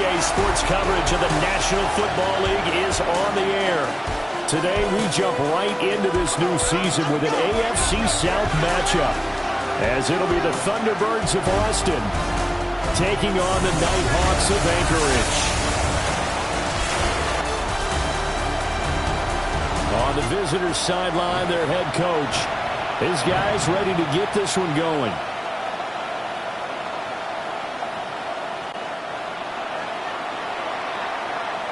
REA Sports coverage of the National Football League is on the air. Today, we jump right into this new season with an AFC South matchup, as it'll be the Thunderbirds of Austin taking on the Nighthawks of Anchorage. On the visitors' sideline, their head coach. His guys ready to get this one going.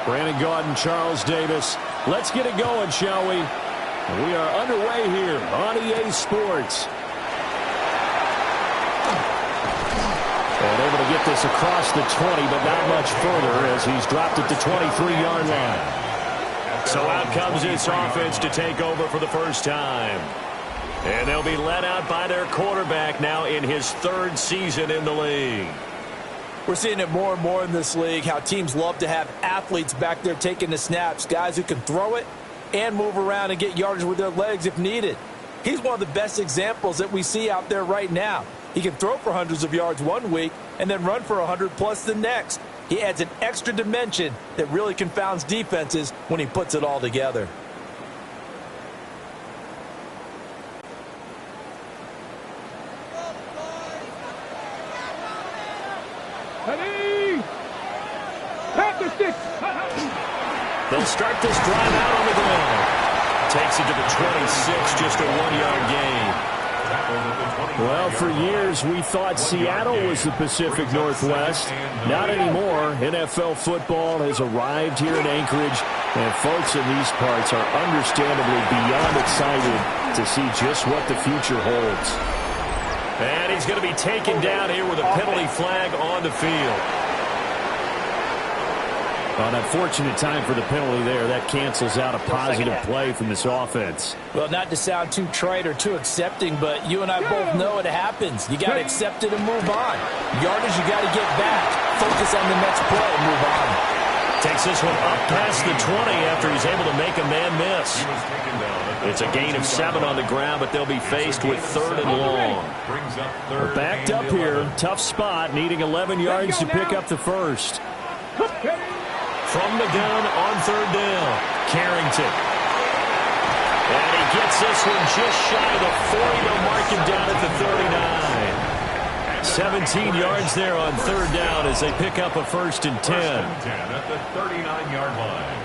Brandon Gaudin, Charles Davis. Let's get it going, shall we? We are underway here on EA Sports. And able to get this across the 20, but not much further as he's dropped it to 23-yard line. So out comes this offense to take over for the first time. And they'll be led out by their quarterback now in his third season in the league. We're seeing it more and more in this league, how teams love to have athletes back there taking the snaps, guys who can throw it and move around and get yardage with their legs if needed. He's one of the best examples that we see out there right now. He can throw for hundreds of yards one week and then run for 100+ the next. He adds an extra dimension that really confounds defenses when he puts it all together. They'll start this drive out on the ground. Takes it to the 26, just a 1-yard gain. Well, for years we thought Seattle was the Pacific Northwest. Not anymore. NFL football has arrived here in Anchorage, and folks in these parts are understandably beyond excited to see just what the future holds. And he's going to be taken down here with a penalty flag on the field. An unfortunate time for the penalty there. That cancels out a positive play from this offense. Well, not to sound too trite or too accepting, but you and I both know it happens. You got to accept it and move on. Yardage, you got to get back. Focus on the next play and move on. Takes this one up past the 20 after he's able to make a man miss. It's a gain of 7 on the ground, but they'll be faced with 3rd and long. We're backed up here. Tough spot, needing 11 yards to pick up the first. From the gun on 3rd down, Carrington. And he gets this one just shy of the 40. They'll mark him down at the 39. 17 yards there on 3rd down as they pick up a 1st and 10. At the 39-yard line.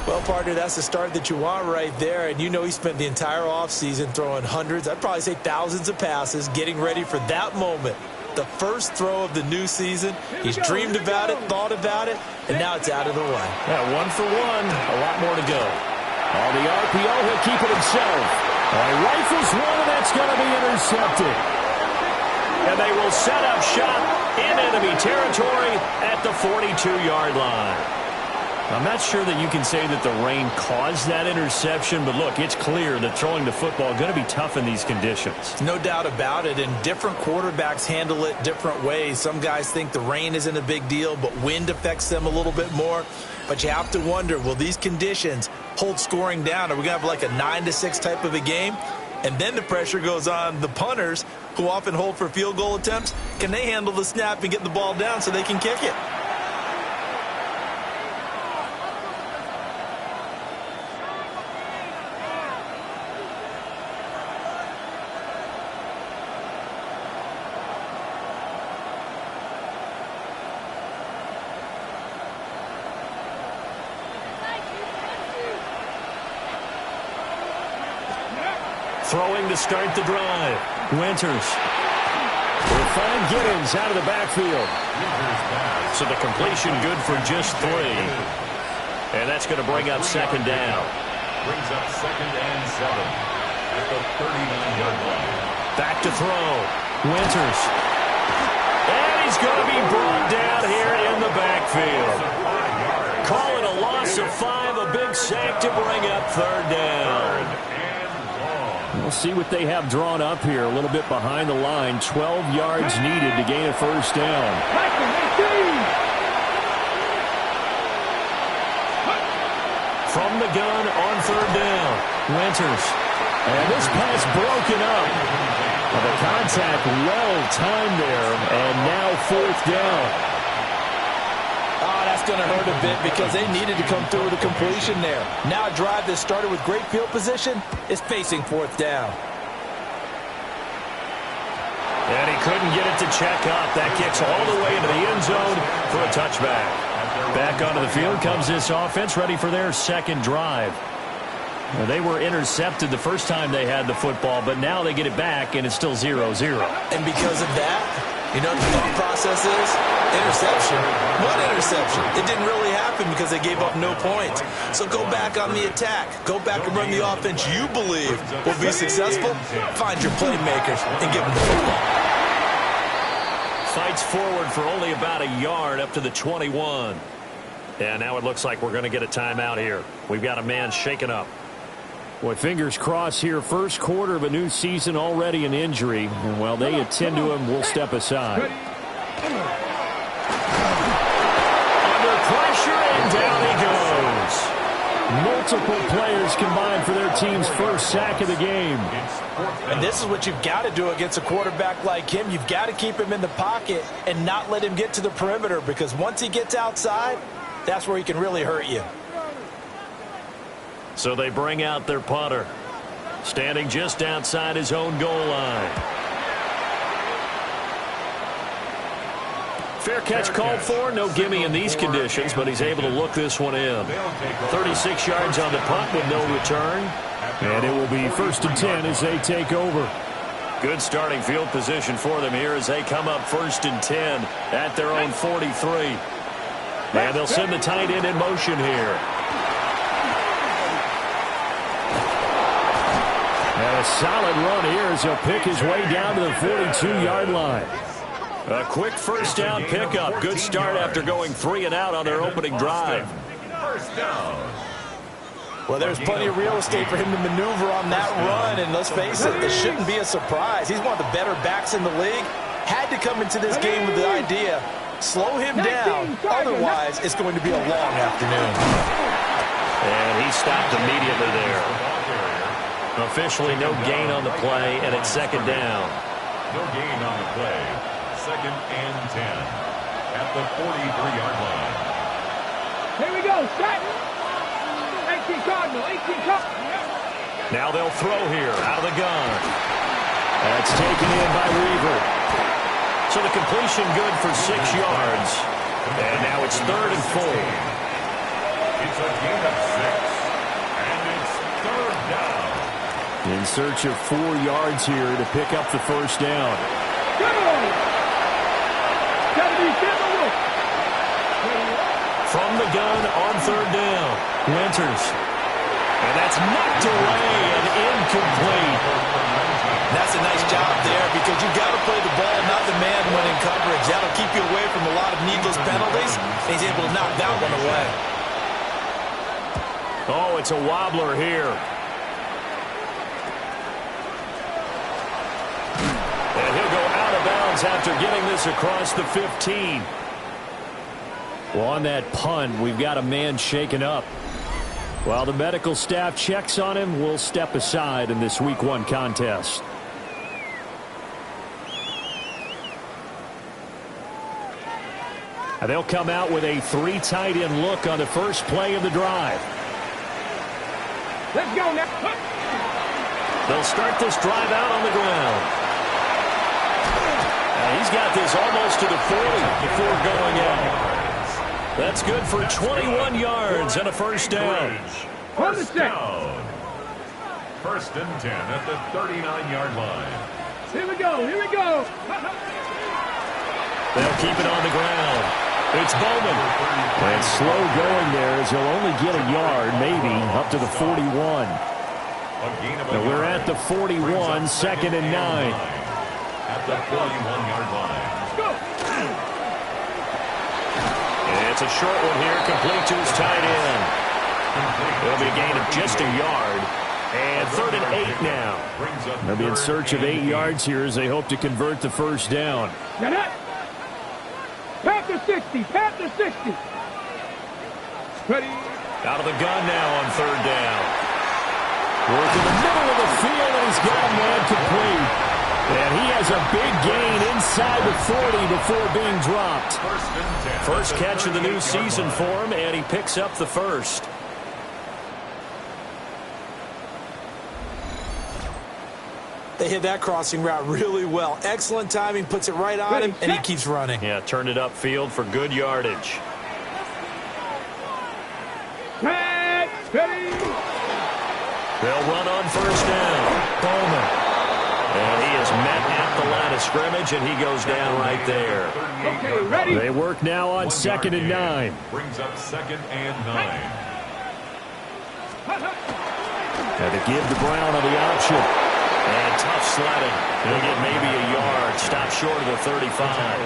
Well, partner, that's the start that you want right there. And you know he spent the entire offseason throwing hundreds, I'd probably say thousands of passes, getting ready for that moment. The first throw of the new season. He's dreamed about it, thought about it, and now it's out of the way. Yeah, 1 for 1. A lot more to go. On the RPO, he'll keep it himself. He rifles one, and that's going to be intercepted. And they will set up shop in enemy territory at the 42-yard line. I'm not sure that you can say that the rain caused that interception, but look, it's clear that throwing the football is going to be tough in these conditions. No doubt about it, and different quarterbacks handle it different ways. Some guys think the rain isn't a big deal, but wind affects them a little bit more. But you have to wonder, will these conditions hold scoring down? Are we going to have like a 9-6 type of a game? And then the pressure goes on the punters, who often hold for field goal attempts. Can they handle the snap and get the ball down so they can kick it? Throwing to start the drive. Winters. Will find Giddens out of the backfield. So the completion good for just 3. And that's going to bring up 2nd down. Brings up 2nd and 7 at the 39-yard line. Back to throw. Winters. And he's going to be brought down here in the backfield. Call it a loss of 5, a big sack to bring up 3rd down. We'll see what they have drawn up here. A little bit behind the line. 12 yards needed to gain a 1st down. From the gun on 3rd down. Winters. And this pass broken up. The contact well timed there, and now fourth down. Oh, that's going to hurt a bit because they needed to come through with a completion there. Now a drive that started with great field position is facing fourth down. And he couldn't get it to check up. That kicks all the way into the end zone for a touchback. Back onto the field comes this offense, ready for their second drive. Well, they were intercepted the first time they had the football, but now they get it back, and it's still 0-0. And because of that, you know what the thought process is? Interception. What interception? It didn't really happen because they gave up no points. So go back on the attack. Go back and run the offense you believe will be successful. Find your playmakers and give them the football. Fights forward for only about a yard up to the 21. And now it looks like we're going to get a timeout here. We've got a man shaken up. Boy, fingers crossed here. First quarter of a new season, already an injury. And while they attend to him, we'll step aside. Under pressure, and down he goes. Multiple players combined for their team's first sack of the game. And this is what you've got to do against a quarterback like him. You've got to keep him in the pocket and not let him get to the perimeter, because once he gets outside, that's where he can really hurt you. So they bring out their punter, standing just outside his own goal line. Fair catch called for. No gimme in these conditions, but he's able to look this one in. 36 yards on the punt with no return. And it will be 1st and 10 as they take over. Good starting field position for them here as they come up 1st and 10 at their own 43. And they'll send the tight end in motion here. And a solid run here as he'll pick his way down to the 42-yard line. A quick first down pickup. Good start after going 3 and out on their opening drive. First down. Well, there's plenty of real estate for him to maneuver on that run, and let's face it, it shouldn't be a surprise. He's one of the better backs in the league. Had to come into this game with the idea, slow him down, otherwise it's going to be a long afternoon. And he stopped immediately there. Officially no gain on the play, and it's 2nd down. No gain on the play. 2nd and 10 at the 43-yard line. Here we go, set. 18 Cardinal, 18 Cardinal. Now they'll throw here out of the gun. That's taken in by Weaver. So the completion good for 6 yards. And now it's 3rd and 4. It's a gain of 6. And it's 3rd down. In search of 4 yards here to pick up the first down. From the gun on 3rd down, Winters. And that's knocked away and incomplete. That's a nice job there because you've got to play the ball, not the man when in coverage. That'll keep you away from a lot of needless penalties. And he's able to knock that one away. Oh, it's a wobbler here. And he'll go out of bounds after getting this across the 15. Well, on that punt, we've got a man shaken up. While the medical staff checks on him, we'll step aside in this Week 1 contest. And they'll come out with a 3 tight end look on the first play of the drive. Let's go now. They'll start this drive out on the ground. And he's got this almost to the 40 before going out. That's good for 21 yards and a first down. First down. 1st and 10 at the 39-yard line. Here we go, here we go. They'll keep it on the ground. It's Bowman. And slow going there as he'll only get a yard, maybe, up to the 41. And we're at the 41, 2nd and 9. At the 41-yard line. Let's go. It's a short one here, complete to his tight end. It'll be a gain of just a yard. And 3rd and 8 now. They'll be in search of 8 yards here as they hope to convert the first down. Now that. Panther 60, Panther 60. Ready. Out of the gun now on 3rd down. Work in the middle of the field, and he's got a man complete. And he has a big gain inside the 40 before being dropped. First catch of the new season for him, and he picks up the first. They hit that crossing route really well. Excellent timing, puts it right on him, and he keeps running. Yeah, turned it upfield for good yardage. They'll run on first down. Bowman. And he is met at the line of scrimmage, and he goes down right there. Okay, ready? They work now on 2nd and 9. Brings up 2nd and 9. And to give to Brown on the option. And tough sledding. He'll get maybe a yard. Stop short of the 35.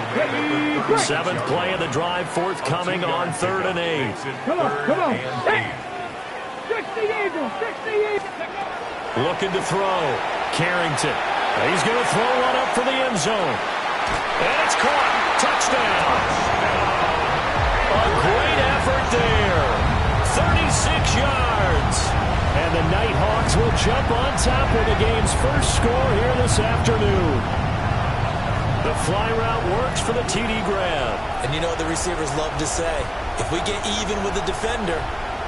7th play of the drive forthcoming on 3rd and 8. Come on. 60 Eagles, 60 Eagles. Looking to throw. Carrington. He's going to throw one up for the end zone. And it's caught. Touchdown. A great effort there. 36 yards. And the Nighthawks will jump on top of the game's first score here this afternoon. The fly route works for the TD grab. And you know what the receivers love to say? If we get even with the defender,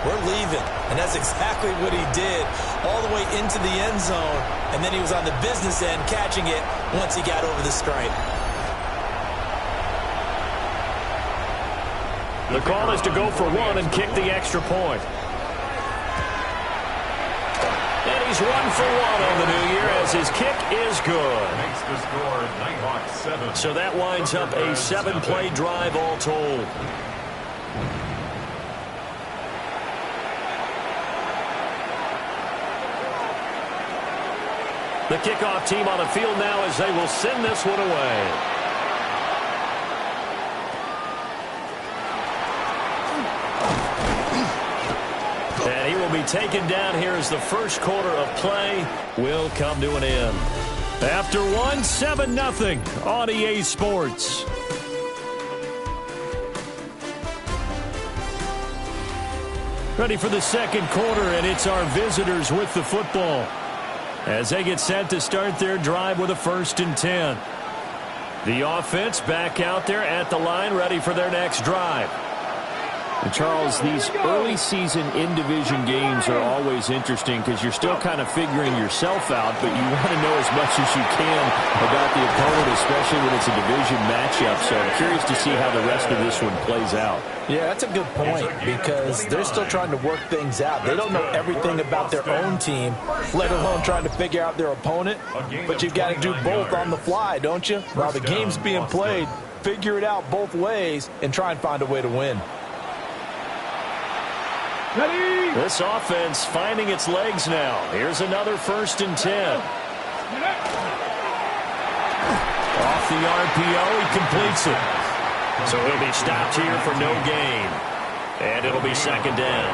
we're leaving. And that's exactly what he did all the way into the end zone. And then he was on the business end catching it once he got over the stripe. The call is to go for one and kick the extra point. And he's 1 for 1 on the new year as his kick is good. Makes the score Nighthawks 7. So that winds up a 7-play drive all told. The kickoff team on the field now as they will send this one away. And he will be taken down here as the first quarter of play will come to an end. After one, 7-0 on EA Sports. Ready for the second quarter, and it's our visitors with the football as they get set to start their drive with a 1st and 10. The offense back out there at the line, ready for their next drive. And Charles, these early season in-division games are always interesting because you're still kind of figuring yourself out, but you want to know as much as you can about the opponent, especially when it's a division matchup. So I'm curious to see how the rest of this one plays out. Yeah, that's a good point because they're still trying to work things out. They don't know everything about their own team, let alone trying to figure out their opponent. But you've got to do both on the fly, don't you? While the game's being played, figure it out both ways and try and find a way to win. Ready? This offense finding its legs now. Here's another 1st and 10. Off the RPO, he completes it. So he'll be stopped here for no gain. And it'll be 2nd down.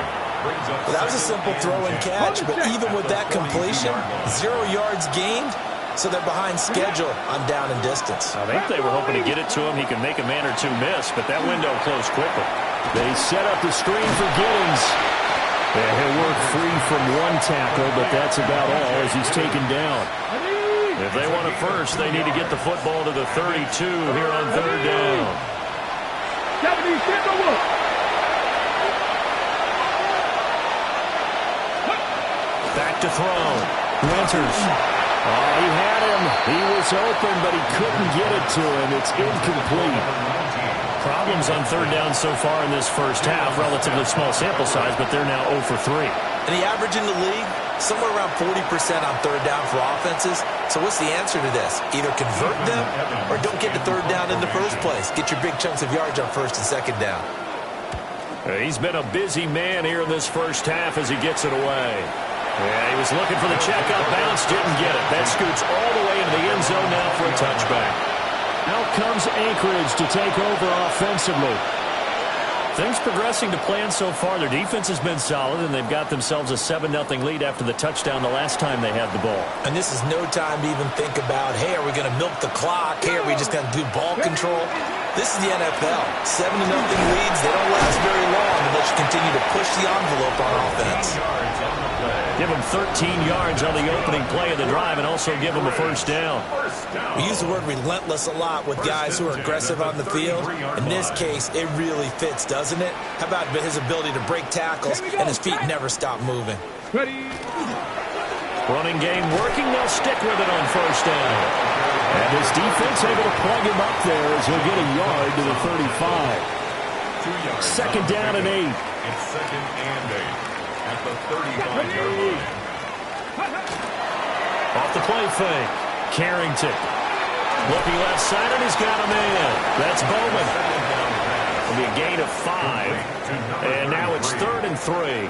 Well, that was a simple throw and catch, but even with that completion, 0 yards gained, so they're behind schedule on down and distance. I think they were hoping to get it to him. He can make a man or two miss, but that window closed quickly. They set up the screen for Giddings. And he'll work free from one tackle, but that's about all as he's taken down. If they want it first, they need to get the football to the 32 here on 3rd down. Back to throw. Winters. Oh, he had him. He was open, but he couldn't get it to him. It's incomplete. Problems on 3rd down so far in this first half. Relatively small sample size, but they're now 0 for 3. And the average in the league, somewhere around 40% on 3rd down for offenses. So what's the answer to this? Either convert them or don't get to 3rd down in the first place. Get your big chunks of yards on 1st and 2nd down. He's been a busy man here in this first half as he gets it away. Yeah, he was looking for the check-up bounce, didn't get it. That scoots all the way into the end zone now for a touchback. Out comes Anchorage to take over offensively. Things progressing to plan so far. Their defense has been solid, and they've got themselves a 7-0 lead after the touchdown the last time they had the ball. And this is no time to even think about, hey, are we going to milk the clock? Hey, are we just going to do ball control? This is the NFL. 7-0 leads, they don't last very long unless you continue to push the envelope on offense. Give him 13 yards on the opening play of the drive and also give him a first down. We use the word relentless a lot with guys who are aggressive on the field. In this case, it really fits, doesn't it? How about his ability to break tackles and his feet never stop moving? Ready. Running game working. They'll stick with it on first down. And this defense able to plug him up there as he'll get a yard to the 35. Second down and 8. It's second and 8 at the 35-yard line. Off the play fake. Carrington. Looking left side, and he's got him in. That's Bowman. It'll be a gain of 5. And now it's 3rd and 3.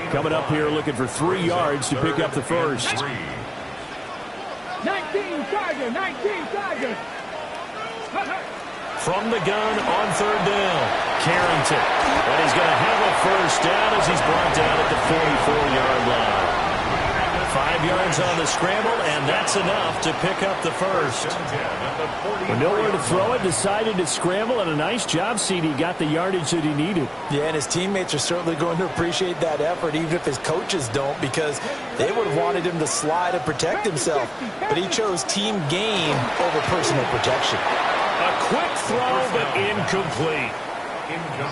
Coming up here looking for 3 yards to pick up the first. 19 Tiger, 19 Tiger. From the gun on 3rd down. Carrington. And he's going to have a first down as he's brought down at the 44-yard line. 5 yards on the scramble, and that's enough to pick up the first. With nowhere to throw it, decided to scramble, and a nice job, CD. Got the yardage that he needed. Yeah, and his teammates are certainly going to appreciate that effort, even if his coaches don't, because they would have wanted him to slide and protect himself. But he chose team gain over personal protection. A quick throw, but incomplete.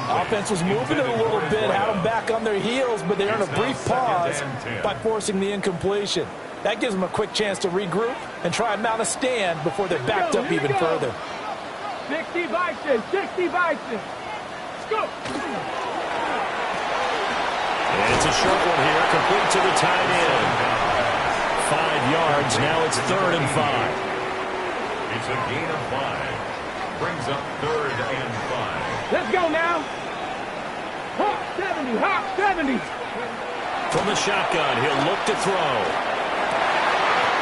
Offense was moving it a little bit, had them back on their heels, but they earned a brief pause by forcing the incompletion. That gives them a quick chance to regroup and try and mount a stand before they're backed up even further. 60 Bison, 60 Bison. Let's go. And it's a short one here, complete to the tight end. 5 yards, now it's 3rd and 5. It's a gain of 5. Brings up 3rd and 5. Let's go now. Hawk 70, Hawk 70. From the shotgun, he'll look to throw.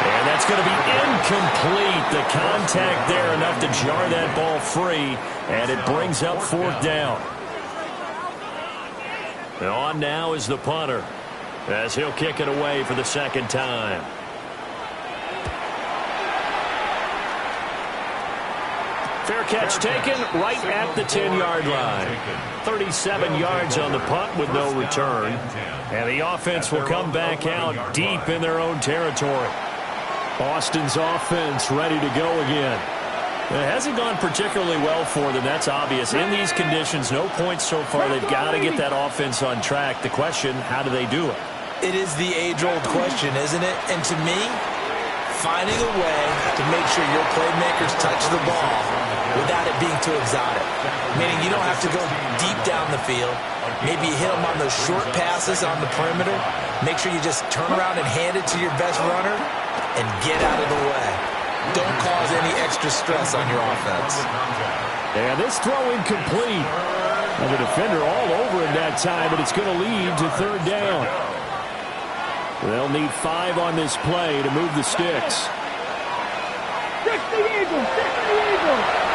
And that's going to be incomplete. The contact there enough to jar that ball free, and it brings up 4th down. And on now is the punter, as he'll kick it away for the 2nd time. Fair catch taken right at the 10-yard line. 37 yards on the punt with no return. And the offense will come back out deep in their own territory. Austin's offense ready to go again. It hasn't gone particularly well for them, that's obvious. In these conditions, no points so far. They've got to get that offense on track. The question, how do they do it? It is the age-old question, isn't it? And to me, finding a way to make sure your playmakers touch the ball without it being too exotic. Meaning you don't have to go deep down the field. Maybe you hit them on those short passes on the perimeter. Make sure you just turn around and hand it to your best runner and get out of the way. Don't cause any extra stress on your offense. And this throw incomplete. And the defender all over him that time, but it's going to lead to 3rd down. They'll need 5 on this play to move the sticks. 60 Eagles, 60 Eagles.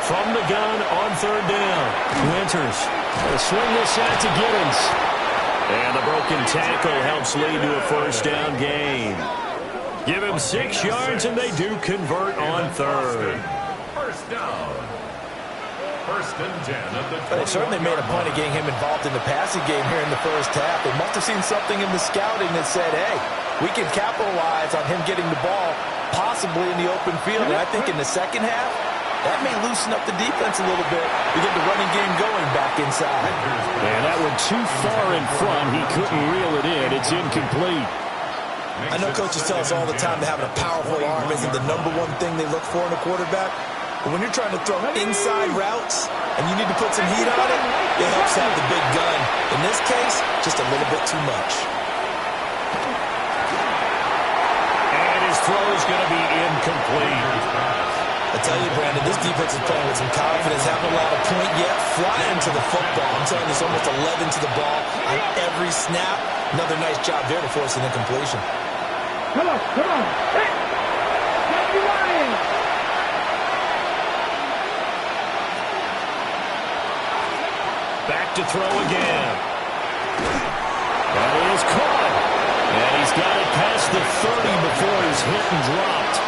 From the gun on 3rd down. Winters will swing this out to Giddens. And the broken tackle helps lead to a first down gain. Give him 6 yards, and they do convert on 3rd. First down. 1st and 10 at the 20. They certainly made a point of getting him involved in the passing game here in the first half. They must have seen something in the scouting that said, hey, we can capitalize on him getting the ball possibly in the open field. And I think in the second half, that may loosen up the defense a little bit to get the running game going back inside. And that went too far in front. He couldn't reel it in. It's incomplete. I know coaches tell us all the time that having a powerful arm isn't the #1 thing they look for in a quarterback. But when you're trying to throw inside routes and you need to put some heat on it, it helps have the big gun. In this case, just a little bit too much. And his throw is going to be incomplete. I tell you, Brandon, this defense is playing with some confidence. Haven't allowed a point yet. Flying to the football. I'm telling you, it's almost 11 to the ball on every snap. Another nice job there to force an incompletion. Come on, come on. Hey, let's be lying. Back to throw again. That is caught. And he's got it past the 30 before he's hit and dropped.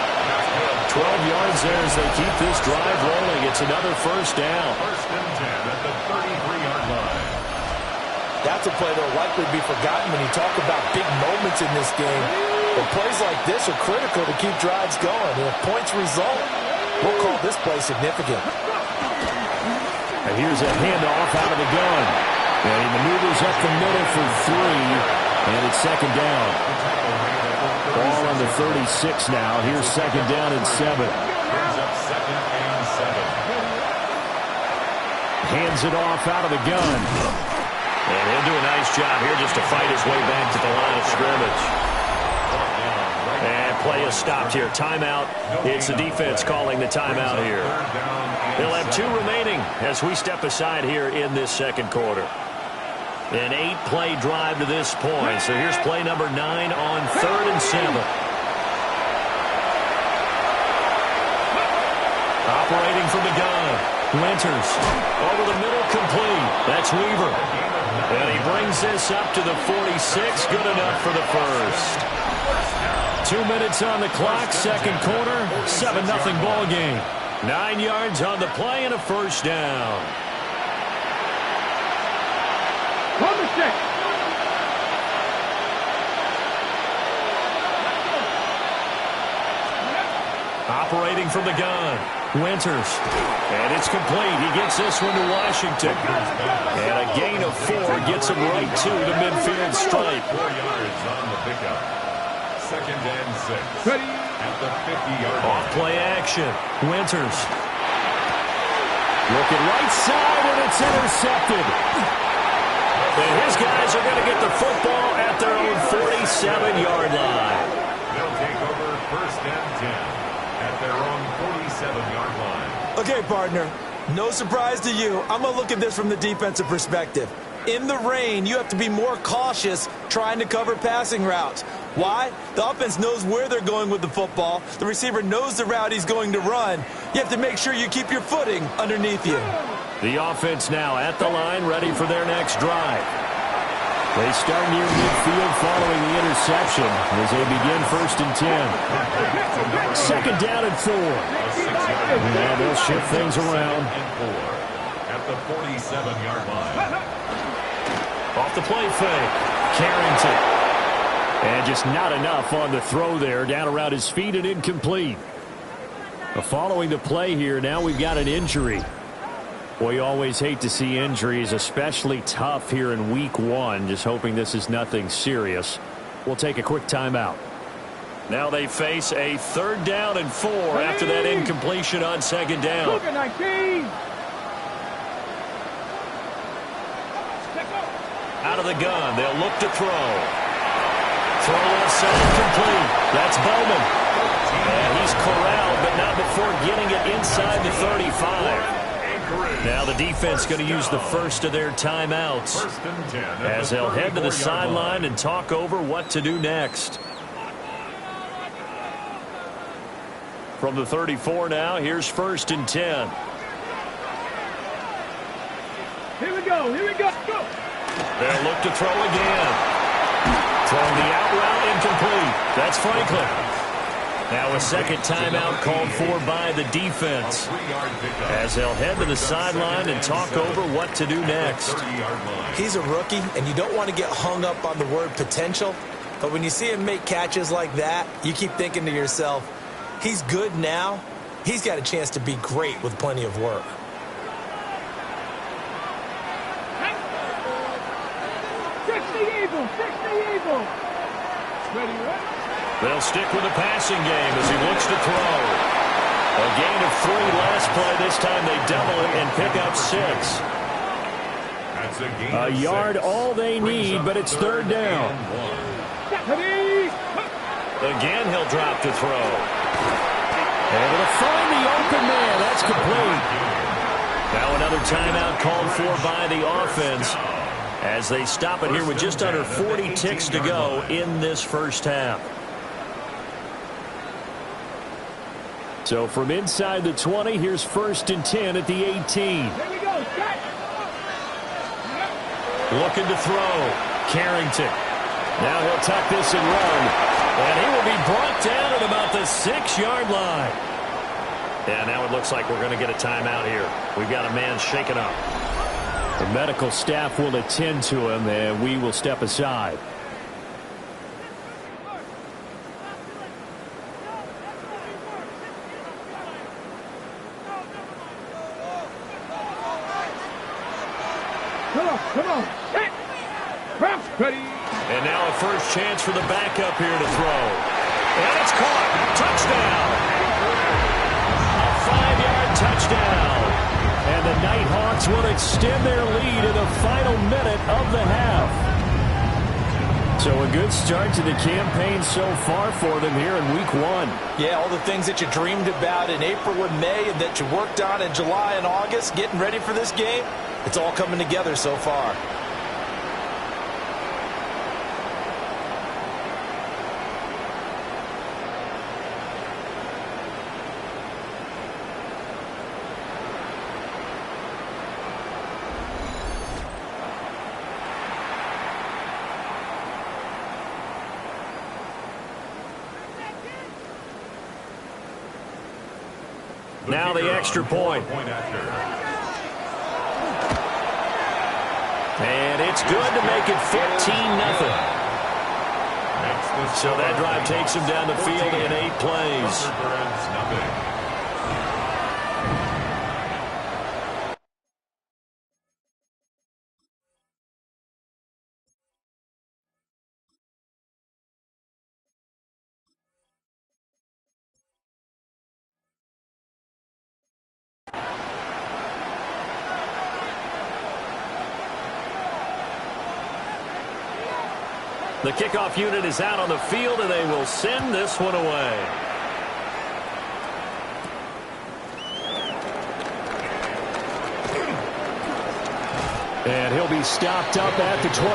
12 yards there as they keep this drive rolling. It's another first down. 1st and 10 at the 33-yard line. That's a play that will likely be forgotten when you talk about big moments in this game. But plays like this are critical to keep drives going. And if points result, we'll call this play significant. And here's a handoff out of the gun. And he maneuvers up the middle for 3. And it's second down. Ball on the 36 now. Here's second down and 7. Brings up second and 7. Hands it off out of the gun. And he'll do a nice job here just to fight his way back to the line of scrimmage. And play is stopped here. Timeout. It's the defense calling the timeout here. They'll have 2 remaining as we step aside here in this second quarter. An 8-play drive to this point. So here's play number 9 on 3rd and 7. Operating from the gun. Winters over the middle, complete. That's Weaver. And he brings this up to the 46. Good enough for the first. 2 minutes on the clock, second quarter, 7-0 ball game. 9 yards on the play and a first down. Operating from the gun. Winters. And it's complete. He gets this one to Washington. And a gain of 4 gets him right to the midfield stripe. 4 yards on the pickup. Second and 6. At the 50-yard line. Off-play action. Winters. Looking right side, and it's intercepted. And his guys are going to get the football at their own 47-yard line. They'll take over first and 10 at their own 47-yard line. Okay, partner, no surprise to you. I'm going to look at this from the defensive perspective. In the rain, you have to be more cautious trying to cover passing routes. Why? The offense knows where they're going with the football. The receiver knows the route he's going to run. You have to make sure you keep your footing underneath you. The offense now at the line, ready for their next drive. They start near midfield following the interception as they begin first and 10. Second down and 4. And they'll shift things around. At the 47-yard line. Off the play fake. Carrington. And just not enough on the throw there. Down around his feet and incomplete. Following the play here, now we've got an injury. We always hate to see injuries, especially tough here in week 1. Just hoping this is nothing serious. We'll take a quick timeout. Now they face a 3rd down and 4 after that incompletion on second down. Out of the gun, they'll look to throw. Throw left side complete. That's Bowman. And he's corralled, but not before getting it inside the 35. Now the defense going to use the first of their timeouts as they'll head to the sideline and talk over what to do next. From the 34 now, here's first and 10. Here we go. Go. They'll look to throw again. Throwing the out route incomplete. That's Franklin. Now a second timeout called for by the defense as they'll head to the sideline and talk over what to do next. He's a rookie, and you don't want to get hung up on the word potential. But when you see him make catches like that, you keep thinking to yourself, he's good now. He's got a chance to be great with plenty of work. They'll stick with the passing game as he looks to throw. A gain of 3 last play. This time they double it and pick up 6. That's a yard all they need, but it's 3rd down. Again, he'll drop to throw. Able to find the open man. That's complete. Now another timeout called for by the offense as they stop it here with just under 40 ticks to go in this first half. So from inside the 20, here's first and 10 at the 18. Looking to throw. Carrington. Now he'll tuck this and run. And he will be brought down at about the 6-yard line. Yeah, now it looks like we're going to get a timeout here. We've got a man shaken up. The medical staff will attend to him, and we will step aside. Come on. Hit. Ready. And now a first chance for the backup here to throw. And it's caught. Touchdown. A 5-yard touchdown. And the Nighthawks will extend their lead in the final minute of the half. So a good start to the campaign so far for them here in week 1. Yeah, all the things that you dreamed about in April and May and that you worked on in July and August, getting ready for this game, it's all coming together so far. Now the extra point. And it's good to make it 15-0. So that drive takes him down the field in 8 plays. The kickoff unit is out on the field, and they will send this one away. And he'll be stopped up at the 25.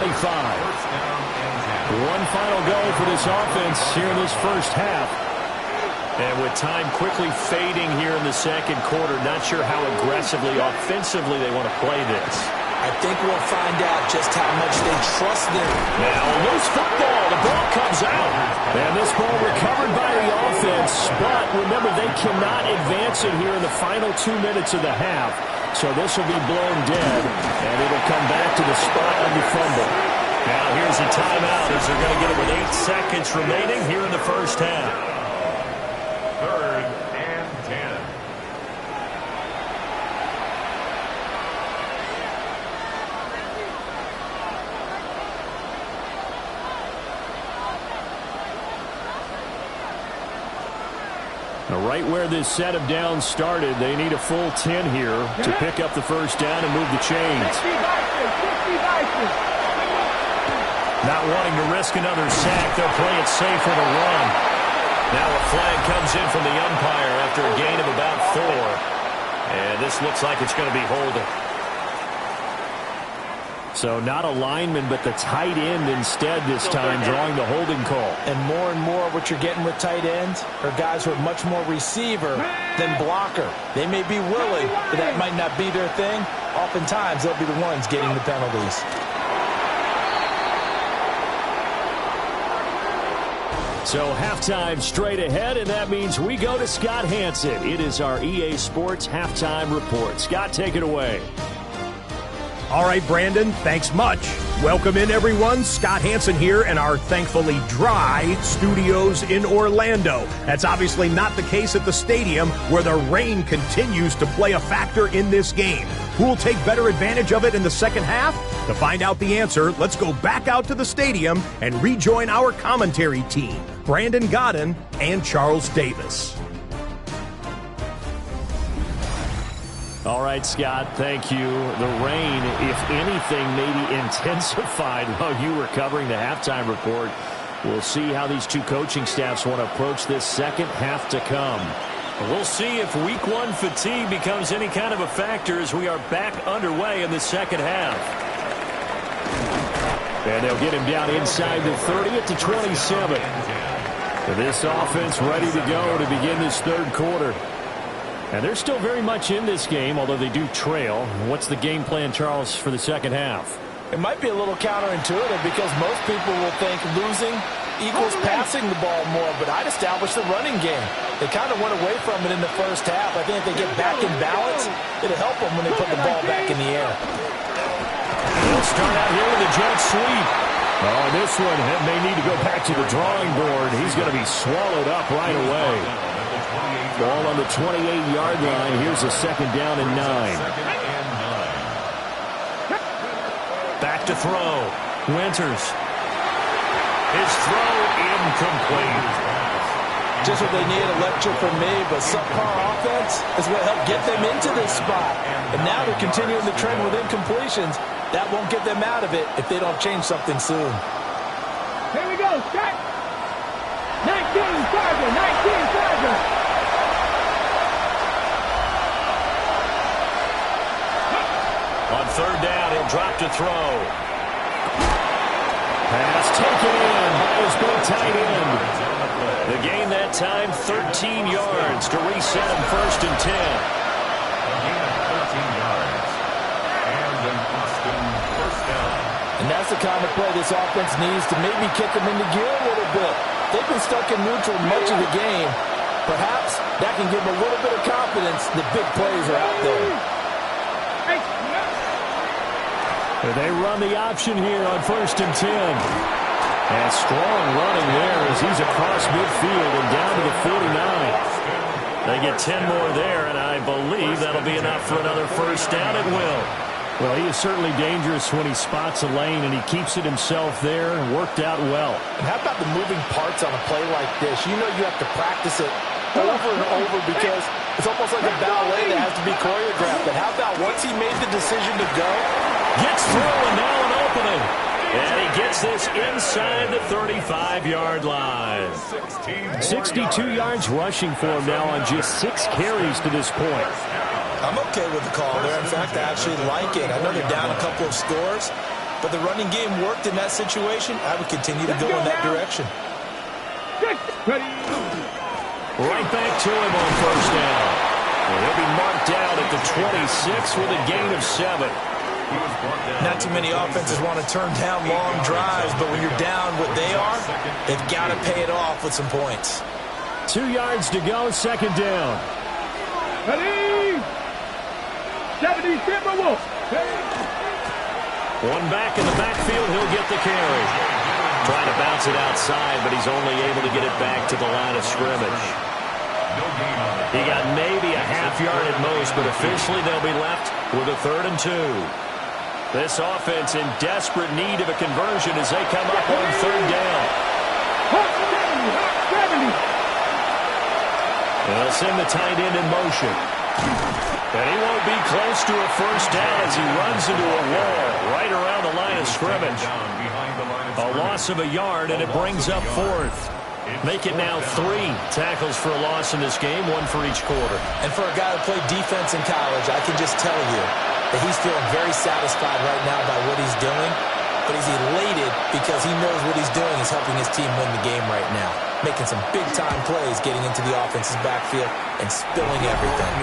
One final go for this offense here in this first half. And with time quickly fading here in the second quarter, not sure how aggressively, offensively they want to play this. I think we'll find out just how much they trust them. Now a loose football. The ball comes out. And this ball recovered by the offense. But remember, they cannot advance it here in the final 2 minutes of the half. So this will be blown dead. And it'll come back to the spot on the fumble. Now here's a timeout as they're going to get it with 8 seconds remaining here in the first half. 3rd and 10. Right where this set of downs started, they need a full 10 here to pick up the first down and move the chains. Not wanting to risk another sack, they'll play it safe with a run. Now a flag comes in from the umpire after a gain of about 4. And this looks like it's going to be holding. So not a lineman, but the tight end instead this time, drawing the holding call. And more what you're getting with tight ends are guys who are much more receiver than blocker. They may be willing, but that might not be their thing. Oftentimes, they'll be the ones getting the penalties. So halftime straight ahead, and that means we go to Scott Hanson. It is our EA Sports Halftime Report. Scott, take it away. All right, Brandon, thanks much. Welcome in, everyone. Scott Hanson here in our thankfully dry studios in Orlando. That's obviously not the case at the stadium, where the rain continues to play a factor in this game. Who will take better advantage of it in the second half? To find out the answer, let's go back out to the stadium and rejoin our commentary team, Brandon Godden and Charles Davis. All right, Scott, thank you. The rain, if anything, maybe intensified while you were covering the halftime report. We'll see how these two coaching staffs want to approach this second half to come. We'll see if week 1 fatigue becomes any kind of a factor as we are back underway in the second half. And they'll get him down inside the 30 at the 27. This offense ready to go to begin this third quarter. And they're still very much in this game, although they do trail. What's the game plan, Charles, for the second half? It might be a little counterintuitive because most people will think losing equals passing the ball more, but I'd establish the running game. They kind of went away from it in the first half. I think if they get back in balance, it'll help them when they put the ball back in the air. They'll start out here with a jet sweep. Oh, this one may need to go back to the drawing board. He's going to be swallowed up right away. Ball on the 28-yard line. Here's a second down and 9. Back to throw. Winters. His throw incomplete. Just what they need, a lecture from me, but subpar offense is what helped get them into this spot. And now they're continuing the trend with incompletions. That won't get them out of it if they don't change something soon. Here we go, start. 19 Charger, 19 Charger. On third down, he'll drop to throw. Pass taken in by his big tight end. The gain that time, 13 yards to reset him 1st and 10. A gain of 13 yards. And an Austin first down. And that's the kind of play this offense needs to maybe kick them into gear a little bit. They've been stuck in neutral much of the game. Perhaps that can give them a little bit of confidence that big plays are out there. They run the option here on 1st and 10. And strong running there as he's across midfield and down to the 49. They get 10 more there, and I believe that'll be enough for another first down. It will. Well, he is certainly dangerous when he spots a lane, and he keeps it himself there and worked out well. And how about the moving parts on a play like this? You know you have to practice it over and over because it's almost like a ballet that has to be choreographed. But how about once he made the decision to go? Gets through, and now an opening. And he gets this inside the 35-yard line. 62 yards rushing for him now on just 6 carries to this point. I'm okay with the call there. In fact, I actually like it. I know they're down a couple of scores, but the running game worked in that situation. I would continue to go in that direction. Right back to him on first down. And he'll be marked down at the 26 with a gain of 7. Not too many offenses want to turn down long drives, but when you're down what they are, they've got to pay it off with some points. 2 yards to go, second down. Ready? 70 Timberwolves. One back in the backfield, he'll get the carry. Trying to bounce it outside, but he's only able to get it back to the line of scrimmage. He got maybe a half yard at most, but officially they'll be left with a 3rd and 2. This offense in desperate need of a conversion as they come up on 3rd down. They'll send the tight end in motion. And he won't be close to a first down as he runs into a wall right around the line of scrimmage. A loss of a yard, and it brings up 4th. Make it now 3 tackles for a loss in this game, 1 for each quarter. And for a guy who played defense in college, I can just tell you that he's feeling very satisfied right now by what he's doing. But he's elated because he knows what he's doing is helping his team win the game right now. Making some big-time plays, getting into the offense's backfield, and spilling everything.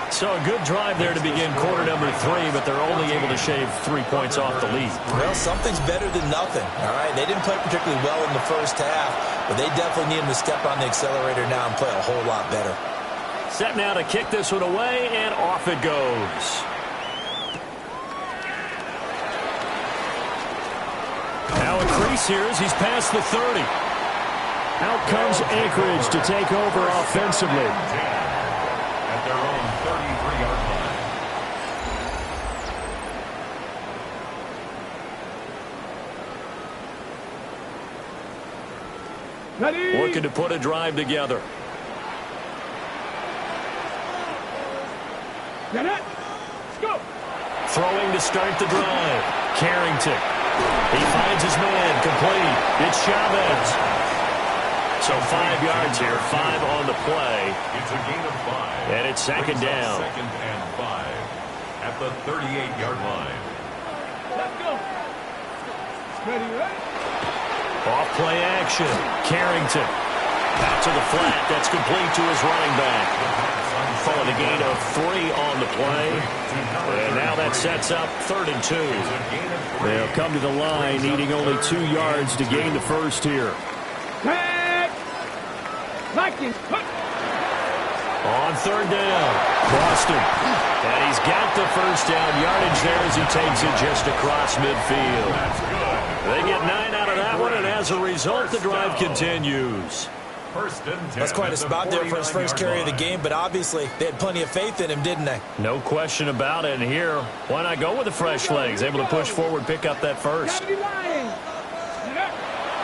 So a good drive there to begin quarter number 3, but they're only able to shave 3 points off the lead. Well, something's better than nothing, all right? They didn't play particularly well in the first half, but they definitely need him to step on the accelerator now and play a whole lot better. Set now to kick this one away, and off it goes. Now a crease here as he's past the 30. Out comes Anchorage to take over offensively. At their own 33-yard line. Ready? Looking to put a drive together. Get it. Let's go. Throwing to start the drive. Carrington. He finds his man. Complete. It's Chavez. So 5 yards here. 5 on the play. It's a gain of 5. And it's second down. 2nd and 5 at the 38-yard line. Let's go. Ready, right? Off play action. Carrington. Out to the flat. That's complete to his running back. Calling a gain of 3 on the play. And now that sets up 3rd and 2. They'll come to the line needing only 2 yards to gain the first here. Like it. On 3rd down. Boston And he's got the first down yardage there as he takes it just across midfield. They get 9 out of that one, and as a result, the drive continues. That's quite a spot there for his first carry of the game, but obviously they had plenty of faith in him, didn't they? No question about it. And here, why not go with the fresh legs? Able to push forward, pick up that first.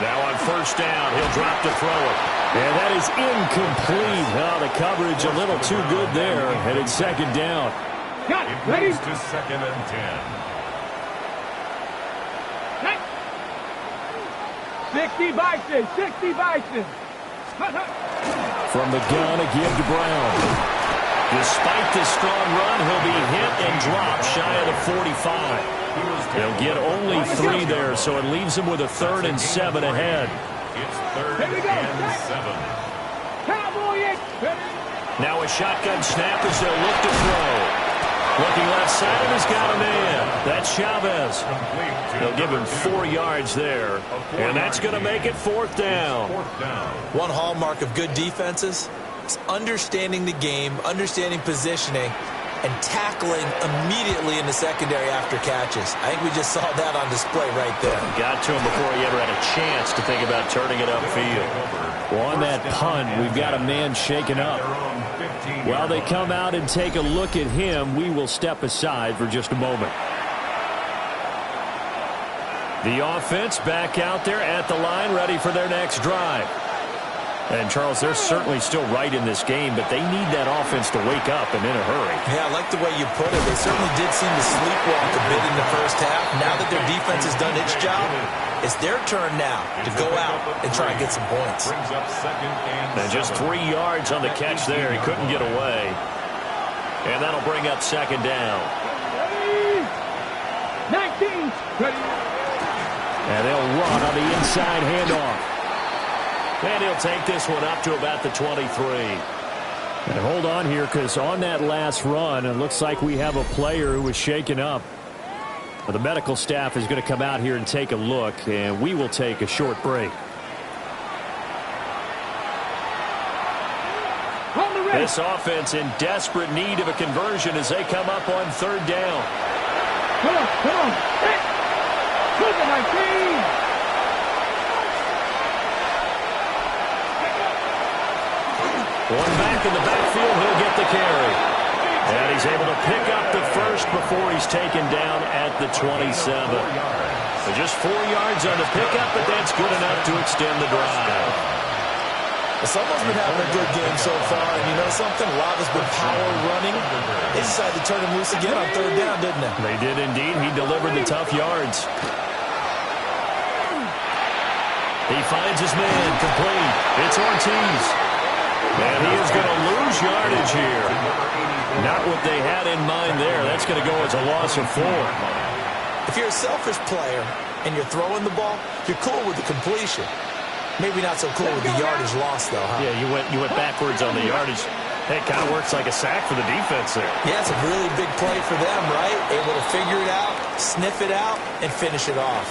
Now on first down, he'll drop to throw it. And that is incomplete. Oh, the coverage a little too good there. Headed second down. It moves to 2nd and 10. 60 Bison, 60 Bison. From the gun, a give to Brown. Despite the strong run, he'll be hit and dropped shy of the 45. They'll get only 3 there, so it leaves him with a 3rd and 7 ahead. It's 3rd and 7. Now a shotgun snap as they'll look to throw. Looking left side, and he's got a man. That's Chavez. They'll give him 4 yards there, and that's going to make it 4th down. One hallmark of good defenses is understanding the game, understanding positioning, and tackling immediately in the secondary after catches. I think we just saw that on display right there. Got to him before he ever had a chance to think about turning it upfield. Well, on that punt, we've got a man shaken up. While they come out and take a look at him, we will step aside for just a moment. The offense back out there at the line, ready for their next drive. And, Charles, they're certainly still right in this game, but they need that offense to wake up and in a hurry. Yeah, I like the way you put it. They certainly did seem to sleepwalk a bit in the first half. Now that their defense has done its job, it's their turn now to go out and try and get some points. And just 3 yards on the catch there. He couldn't get away. And that'll bring up second down. 19. And they'll run on the inside handoff. And he'll take this one up to about the 23. And hold on here, because on that last run, it looks like we have a player who was shaken up. Well, the medical staff is going to come out here and take a look, and we will take a short break. This offense in desperate need of a conversion as they come up on 3rd down. Come on. Hit. 19. One back in the backfield, he'll get the carry. And he's able to pick up the first before he's taken down at the 27. So just 4 yards on the pickup, but that's good enough to extend the drive. Someone's been having a good game so far, and you know something? A lot has been power running. They decided to turn him loose again on 3rd down, didn't they? They did indeed. He delivered the tough yards. He finds his man, complete. It's Ortiz. And he is going to lose yardage here. Not what they had in mind there. That's going to go as a loss of 4. If you're a selfish player and you're throwing the ball, you're cool with the completion. Maybe not so cool with the yardage loss, though, huh? Yeah, you went backwards on the yardage. Hey, it kind of works like a sack for the defense there. Yeah, it's a really big play for them, right? Able to figure it out, sniff it out, and finish it off.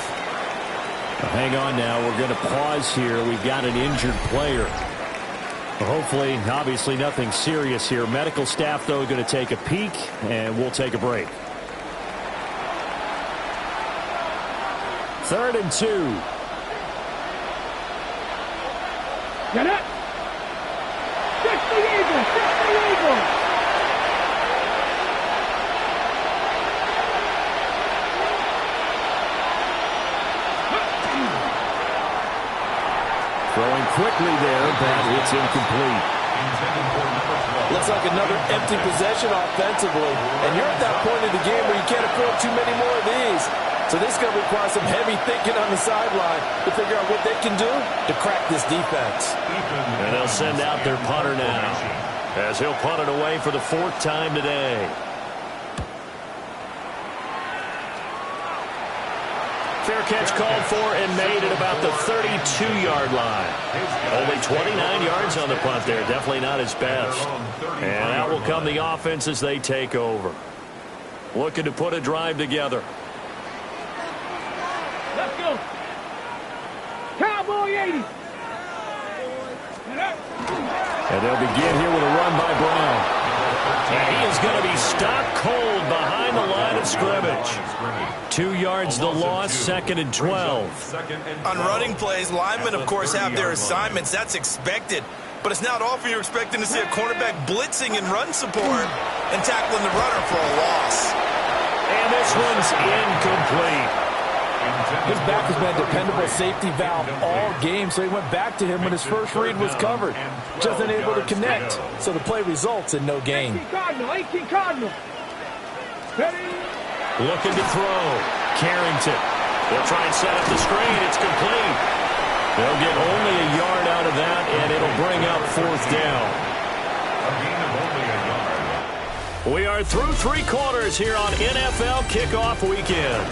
Well, hang on now. We're going to pause here. We've got an injured player. Hopefully, obviously, nothing serious here. Medical staff, though, going to take a peek, and we'll take a break. 3rd and 2. Get it. 60 Eagles. 60 Eagles. Throwing quickly there, but it's incomplete. Looks like another empty possession offensively. And you're at that point in the game where you can't afford too many more of these. So this is going to require some heavy thinking on the sideline to figure out what they can do to crack this defense. And they'll send out their punter now, as he'll punt it away for the 4th time today. Fair catch called for and made at about the 32-yard line. Only 29 yards on the punt there. Definitely not his best. And out will come the offense as they take over. Looking to put a drive together. Let's go. Cowboy 80. And they'll begin here with a run by Brown. And he is going to be stopped cold behind the line of scrimmage. 2 yards the loss, 2nd and 12. On running plays, linemen, of course, have their assignments. That's expected. But it's not often you're expecting to see a cornerback blitzing in run support and tackling the runner for a loss. And this one's incomplete. His back has been a dependable safety valve all game, so he went back to him when his first read was covered. Just unable to connect, so the play results in no gain. 18 Cardinal. Looking to throw. Carrington. They'll try and set up the screen. It's complete. They'll get only a yard out of that, and it'll bring up 4th down. A gain of only a yard. We are through 3 quarters here on NFL Kickoff Weekend.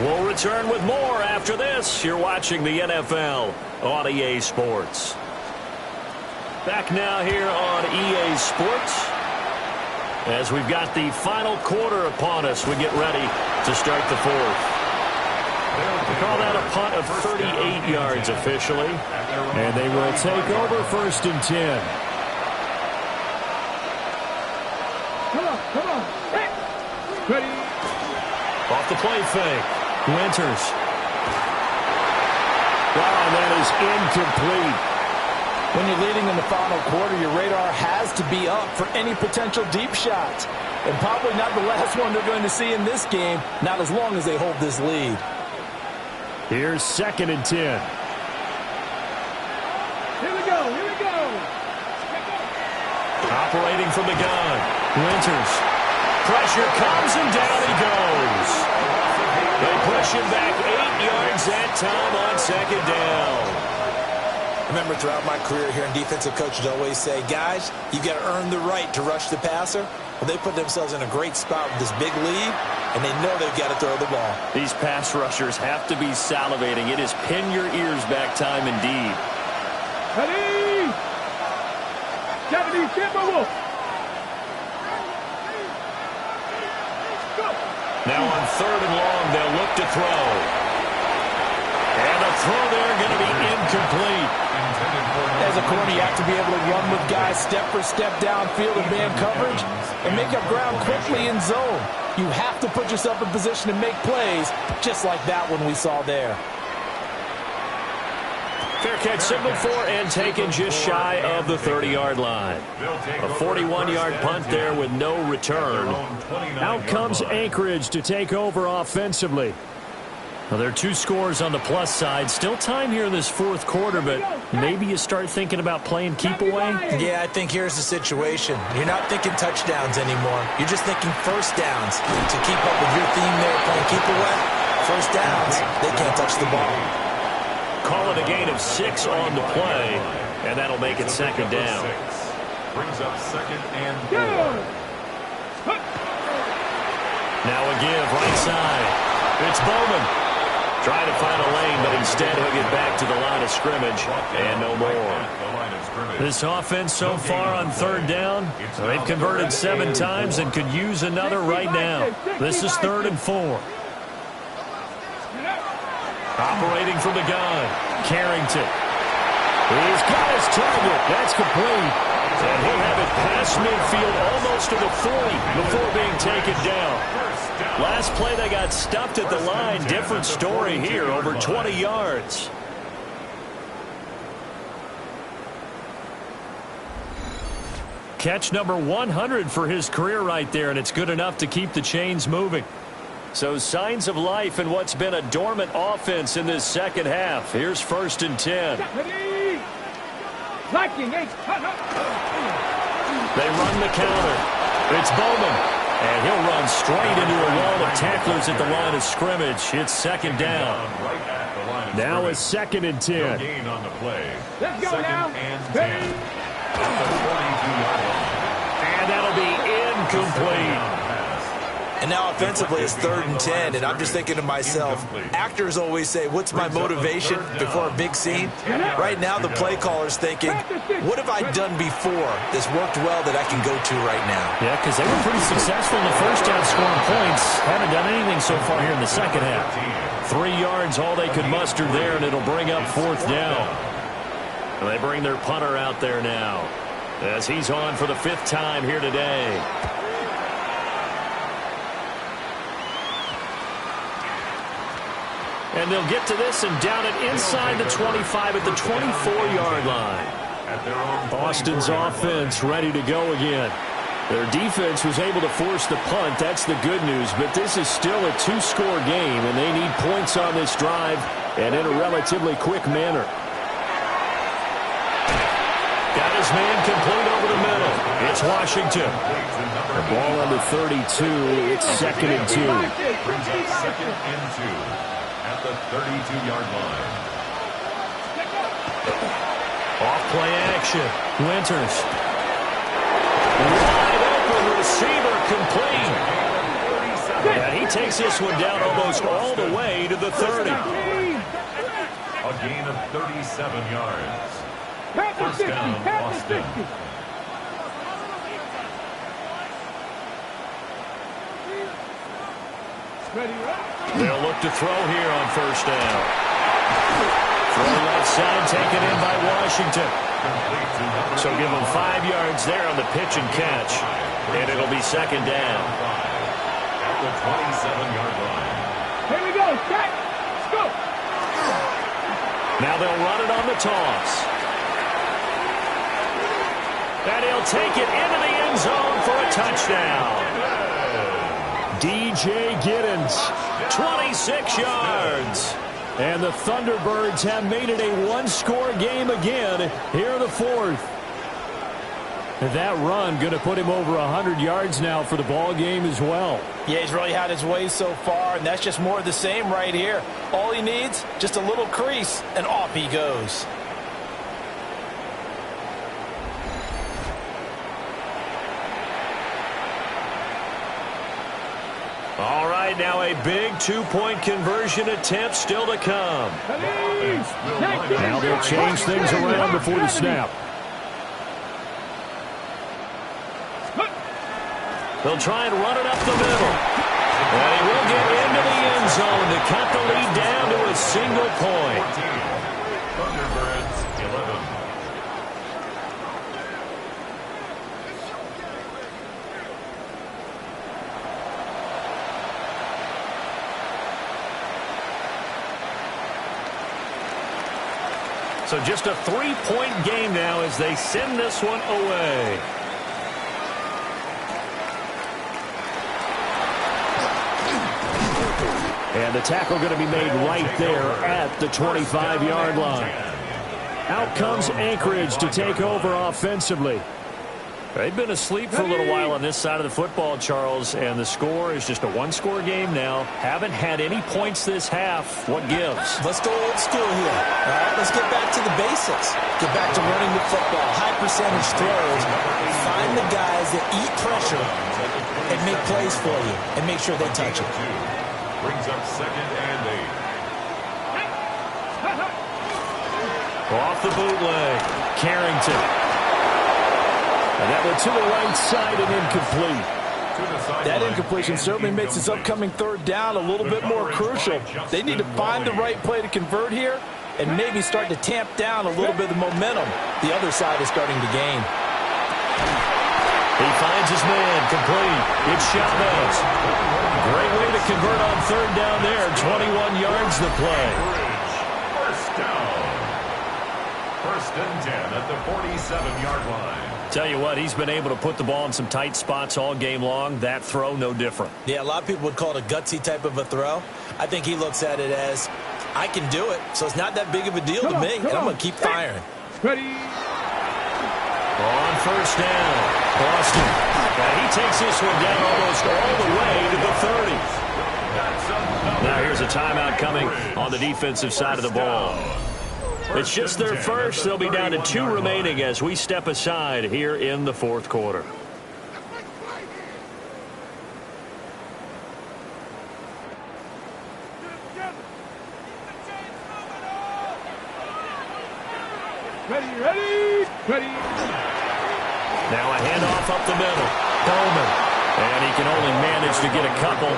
We'll return with more after this. You're watching the NFL on EA Sports. Back now here on EA Sports. As we've got the final quarter upon us, we get ready to start the 4th. We call that a punt of 38 yards officially. And they will take over 1st and 10. Come on. Hey. Ready. Off the play fake. Winters. Wow, that is incomplete. When you're leading in the final quarter, your radar has to be up for any potential deep shots. And probably not the last one they're going to see in this game, not as long as they hold this lead. Here's 2nd and 10. Here we go. Operating from the gun. Winters. Pressure comes and down he goes. They push him back 8 yards that time on 2nd down. I remember throughout my career hearing defensive coaches always say, guys, you've got to earn the right to rush the passer. Well, they put themselves in a great spot with this big lead, and they know they've got to throw the ball. These pass rushers have to be salivating. It is pin your ears back time indeed. Ready. 70, Timberwolf. Now on 3rd and long, they'll look to throw. And the throw there going to be incomplete. As a corner, you have to be able to run with guys step for step downfield in man coverage and make up ground quickly in zone. You have to put yourself in position to make plays, just like that one we saw there. Fair catch signaled for and taken just shy of the 30-yard line. A 41-yard punt there with no return. Out comes Anchorage to take over offensively. Well, there are 2 scores on the plus side. Still time here in this 4th quarter, but maybe you start thinking about playing keep away? Yeah, I think here's the situation. You're not thinking touchdowns anymore. You're just thinking first downs. To keep up with your theme there, playing keep away, first downs, they can't touch the ball. Call it a gain of 6 on the play, and that'll make it 2nd down. Brings up 2nd and 4. Now a give right side. It's Bowman. Trying to find a lane, but instead he'll get back to the line of scrimmage and no more. This offense so far on 3rd down, they've converted 7 times and could use another right now. This is 3rd and 4. Operating from the gun, Carrington. He's got his target. That's complete. And he'll have it past midfield almost to the 40 before being taken down. Last play they got stuffed at the line. Different story here, over 20 yards. Catch number 100 for his career right there, and it's good enough to keep the chains moving. So signs of life in what's been a dormant offense in this 2nd half. Here's 1st and 10. They run the counter. It's Bowman. And he'll run straight into a wall of tacklers at the line of scrimmage. It's 2nd down. Now it's 2nd and 10. Gain on the play. Let's go now. 2nd and 10. And that'll be incomplete. And now offensively it's 3rd and 10, and I'm just thinking to myself, actors always say, what's my motivation before a big scene? Right now the play caller's thinking, what have I done before that's worked well that I can go to right now? Yeah, because they were pretty successful in the first half scoring points. Haven't done anything so far here in the 2nd half. 3 yards, all they could muster there, and it'll bring up 4th down. And they bring their punter out there now. as he's on for the 5th time here today. And they'll get to this and down it inside the 25 at the 24-yard line. Boston's offense ready to go again. Their defense was able to force the punt. That's the good news. But this is still a 2-score game, and they need points on this drive and in a relatively quick manner. Got his man complete over the middle. It's Washington. The ball under 32. It's 2nd and 2. Brings up 2nd and 2 at the 32-yard line. Off-play action. Winters. Wide open receiver complete. And he takes this one down almost all the way to the 30. A gain of 37 yards. First down, Boston. They'll look to throw here on 1st down. Throw left side taken in by Washington. So give them 5 yards there on the pitch and catch. And it'll be 2nd down. At the 27-yard line. Here we go, set, let's go. Now they'll run it on the toss. And he'll take it into the end zone for a touchdown. DJ Giddens, 26 yards. And the Thunderbirds have made it a 1-score game again here in the 4th. And that run going to put him over 100 yards now for the ball game as well. Yeah, he's really had his way so far, and that's just more of the same right here. All he needs, just a little crease, and off he goes. All right, now a big 2-point conversion attempt still to come. Now they'll change things around before the snap. They'll try and run it up the middle. And he will get into the end zone to cut the lead down to a single point. Thunderbirds 11. So just a 3-point game now as they send this one away. And the tackle going to be made right there at the 25-yard line. Out comes Anchorage to take over offensively. They've been asleep for a little while on this side of the football, Charles, and the score is just a 1-score game now. Haven't had any points this half. What gives? Let's go old school here. All right, let's get back to the basics. Get back to running the football, high percentage throws. Find the guys that eat pressure and make plays for you and make sure they touch it. Brings up 2nd and 8. Off the bootleg. Carrington. And that went to the right side and incomplete. That incompletion certainly makes this upcoming 3rd down a little bit more crucial. They need to find the right play to convert here and maybe start to tamp down a little bit of the momentum the other side is starting to gain. He finds his man complete. It's Chavez. Great way to convert on 3rd down there. 21 yards the play. First down. 1st and 10 at the 47-yard line. Tell you what, he's been able to put the ball in some tight spots all game long. That throw, no different. Yeah, a lot of people would call it a gutsy type of a throw. I think he looks at it as, I can do it, so it's not that big of a deal to me, and I'm going to keep firing. Ready. On 1st down, Boston. And he takes this one down almost all the way to the 30. Now here's a timeout coming on the defensive side of the ball. It's just their first. They'll be down to 2 remaining as we step aside here in the 4th quarter. Ready. Now a handoff up the middle. Bowman. And he can only manage to get a couple.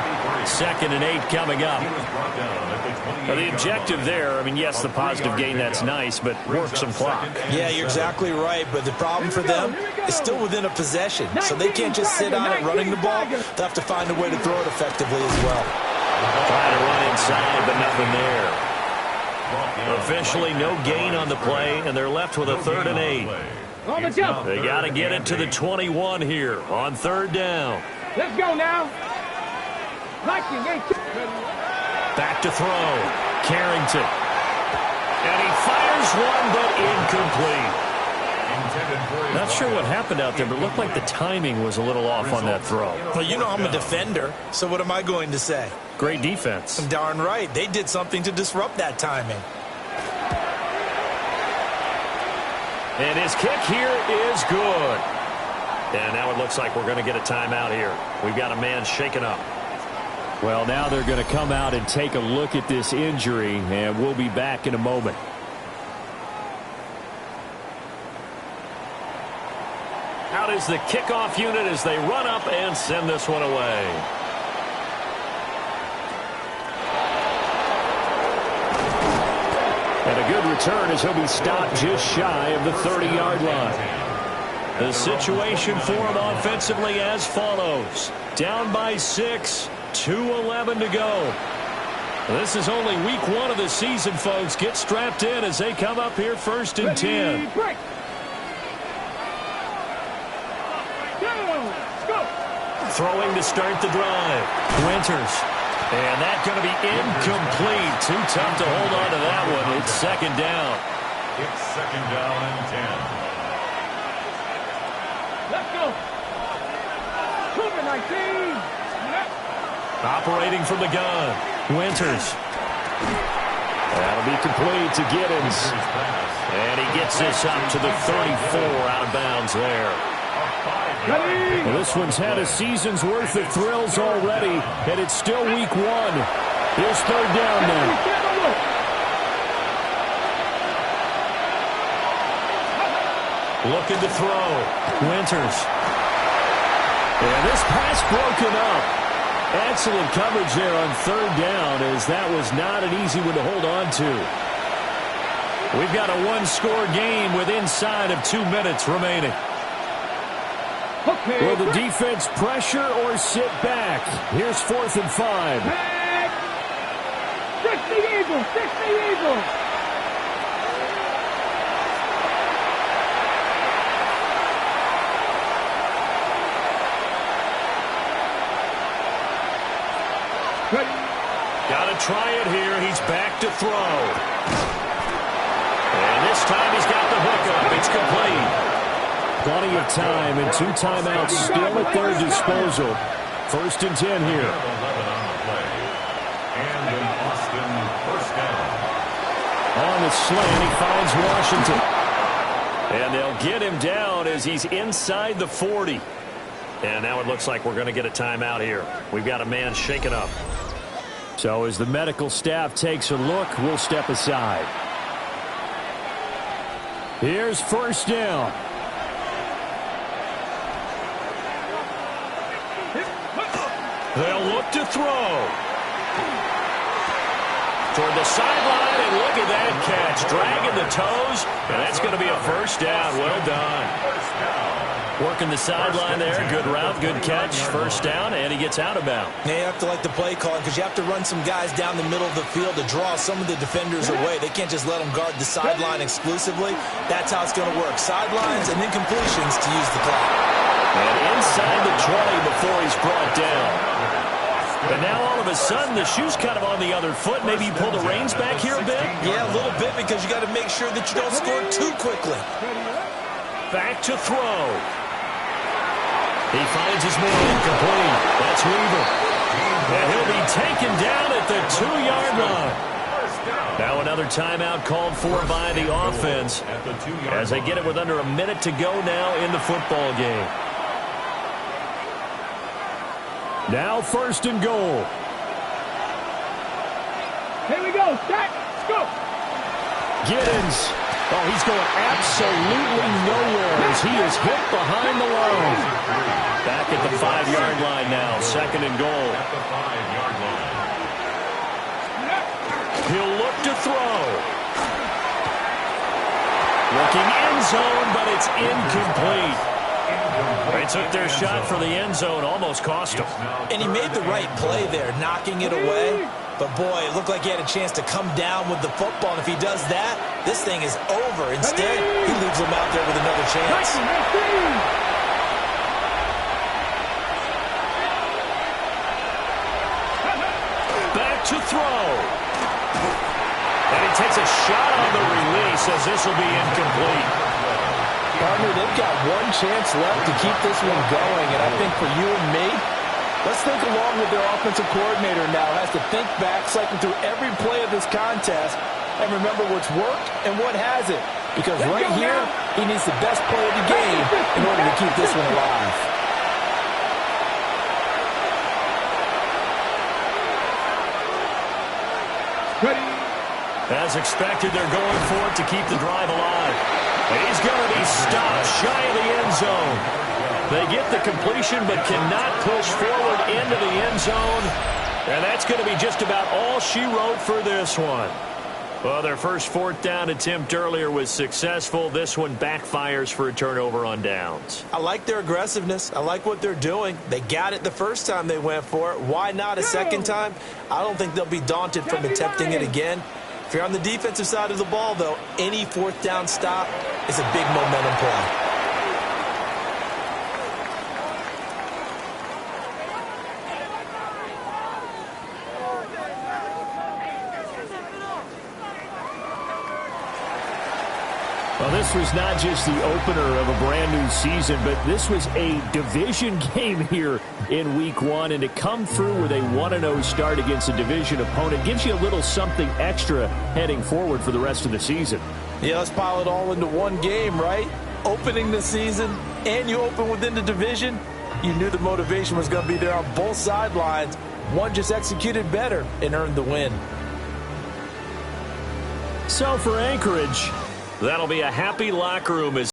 2nd and 8 coming up. Well, the objective there, I mean, yes, the positive gain, that's nice, but work some clock. Yeah, you're exactly right, but the problem for them is still within a possession, so they can't just sit on it running the ball. They'll have to find a way to throw it effectively as well. Trying to run inside, but nothing there. Officially, no gain on the play, and they're left with a 3rd and 8. They got to get it to the 21 here on 3rd down. Let's go now. Back to throw. Carrington. And he fires one, but incomplete. Not sure what happened out there, but it looked like the timing was a little off on that throw. Well, you know I'm a defender, so what am I going to say? Great defense. Darn right. They did something to disrupt that timing. And his kick here is good. And now it looks like we're going to get a timeout here. We've got a man shaken up. Well, now they're going to come out and take a look at this injury, and we'll be back in a moment. Out is the kickoff unit as they run up and send this one away. And a good return as he'll be stopped just shy of the 30-yard line. The situation for him offensively as follows. Down by 6, 2:11 to go. This is only week 1 of the season, folks. Get strapped in as they come up here 1st and 10. Throwing to start the drive. Winters. And that's going to be incomplete. Too tough to hold on to that one. It's 2nd down. It's 2nd down and 10. Let's go. Cougar 19. Operating from the gun. Winters. That'll be complete to Giddens. And he gets this up to the 34 out of bounds there. Well, this one's had a season's worth of thrills already, and it's still week 1. Here's 3rd down now. Looking to throw. Winters. And this pass broken up. Excellent coverage there on 3rd down, as that was not an easy one to hold on to. We've got a 1-score game with inside of 2 minutes remaining. Will the defense pressure or sit back? Here's 4th and 5. 60 Eagles, 60 Eagles. Got to try it here. He's back to throw. And this time he's got the hook up. It's complete. Plenty of time and 2 timeouts still at their disposal. 1st and 10 here. 11 on the play. And an Austin 1st down. On the slant, he finds Washington. And they'll get him down as he's inside the 40. And now it looks like we're going to get a timeout here. We've got a man shaken up. So as the medical staff takes a look, we'll step aside. Here's 1st down. They'll look to throw. Toward the sideline, and look at that catch. Dragging the toes, and that's going to be a 1st down. Well done. Working the sideline there. Good route, good catch. 1st down, and he gets out of bounds. Yeah, you have to like the play call because you have to run some guys down the middle of the field to draw some of the defenders away. They can't just let them guard the sideline exclusively. That's how it's going to work. Sidelines and then completions to use the clock. And inside the 20 before he's brought down. And now all of a sudden the shoe's kind of on the other foot. Maybe you pull the reins back here a bit? Yeah, a little bit because you got to make sure that you don't score too quickly. Back to throw. He finds his man incomplete. That's Weaver. And he'll be taken down at the 2-yard line. Now another timeout called for by the offense as they get it with under a minute to go now in the football game. Now 1st and goal. Here we go. Set. Go. Giddens. Oh, he's going absolutely nowhere as he is hit behind the line. Back at the 5-yard line now, 2nd and goal. At the 5-yard line. He'll look to throw. Looking end zone, but it's incomplete. They took their shot for the end zone, almost cost him. And he made the right play there, knocking it away. But, boy, it looked like he had a chance to come down with the football. And if he does that, this thing is over. Instead, he leaves him out there with another chance. Back to throw. And he takes a shot on the release as this will be incomplete. Partner, they've got one chance left to keep this one going. And I think for you and me, let's think along with their offensive coordinator now. Has to think back, cycle through every play of this contest, and remember what's worked and what hasn't. Because right here, he needs the best play of the game in order to keep this one alive. As expected, they're going for it to keep the drive alive. And he's going to be stopped shy of the end zone. They get the completion but cannot push forward into the end zone. And that's going to be just about all she wrote for this one. Well, their first 4th down attempt earlier was successful. This one backfires for a turnover on downs. I like their aggressiveness. I like what they're doing. They got it the first time they went for it. Why not a second time? I don't think they'll be daunted from attempting it again. If you're on the defensive side of the ball, though, any 4th down stop is a big momentum play. Well, this was not just the opener of a brand-new season, but this was a division game here in Week 1. And to come through with a 1-0 start against a division opponent gives you a little something extra heading forward for the rest of the season. Yeah, let's pile it all into one game, right? Opening the season, and you open within the division. You knew the motivation was going to be there on both sidelines. One just executed better and earned the win. So for Anchorage, that'll be a happy locker room as